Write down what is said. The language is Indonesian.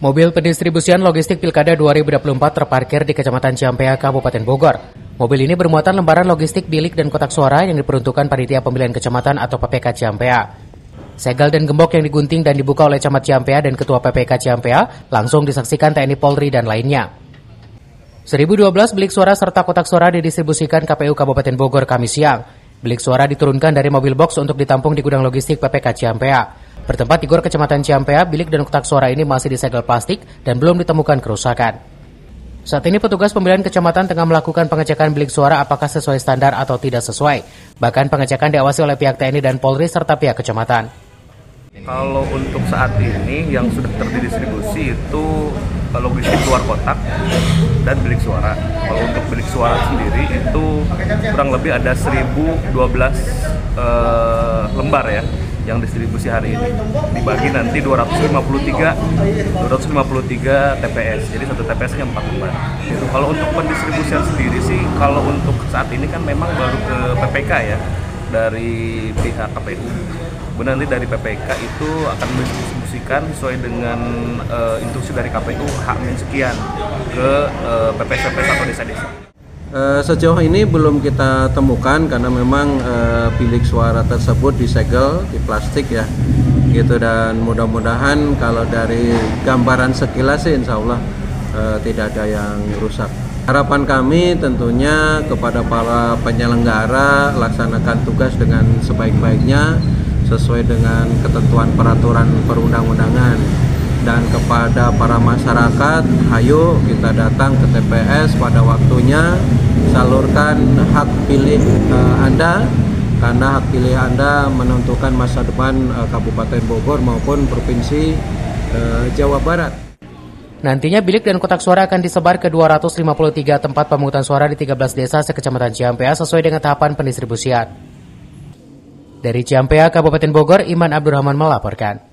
Mobil pendistribusian logistik Pilkada 2024 terparkir di Kecamatan Ciampea, Kabupaten Bogor. Mobil ini bermuatan lembaran logistik bilik dan kotak suara yang diperuntukkan Panitia Pemilihan Kecamatan atau PPK Ciampea. Segel dan gembok yang digunting dan dibuka oleh Camat Ciampea dan Ketua PPK Ciampea langsung disaksikan TNI Polri dan lainnya. 1012 bilik suara serta kotak suara didistribusikan KPU Kabupaten Bogor Kamis siang. Bilik suara diturunkan dari mobil box untuk ditampung di gudang logistik PPK Ciampea. Bertempat di GOR Kecamatan Ciampea, bilik dan kotak suara ini masih disegel plastik dan belum ditemukan kerusakan. Saat ini petugas pemilihan kecamatan tengah melakukan pengecekan bilik suara apakah sesuai standar atau tidak sesuai. Bahkan pengecekan diawasi oleh pihak TNI dan Polri serta pihak kecamatan. Kalau untuk saat ini yang sudah terdistribusi itu logistik luar kotak dan bilik suara. Kalau untuk bilik suara sendiri itu kurang lebih ada 1012 lembar ya yang distribusi hari ini. Dibagi nanti 253 TPS. Jadi satu TPS-nya 4 lembar. Itu kalau untuk pendistribusian sendiri sih, kalau untuk saat ini kan memang baru ke PPK ya dari pihak KPU. Kemudian nanti dari PPK itu akan mendistribusikan sesuai dengan instruksi dari KPU H- sekian ke PPS atau desa-desa. Sejauh ini belum kita temukan karena memang bilik suara tersebut disegel di plastik ya, gitu, dan mudah-mudahan kalau dari gambaran sekilas sih insya Allah tidak ada yang rusak. Harapan kami tentunya kepada para penyelenggara laksanakan tugas dengan sebaik-baiknya sesuai dengan ketentuan peraturan perundang-undangan. Dan kepada para masyarakat, ayo kita datang ke TPS pada waktunya, salurkan hak pilih Anda, karena hak pilih Anda menentukan masa depan Kabupaten Bogor maupun Provinsi Jawa Barat. Nantinya bilik dan kotak suara akan disebar ke 253 tempat pemungutan suara di 13 desa sekecamatan Ciampea sesuai dengan tahapan pendistribusian. Dari Ciampea, Kabupaten Bogor, Iman Abdurrahman melaporkan.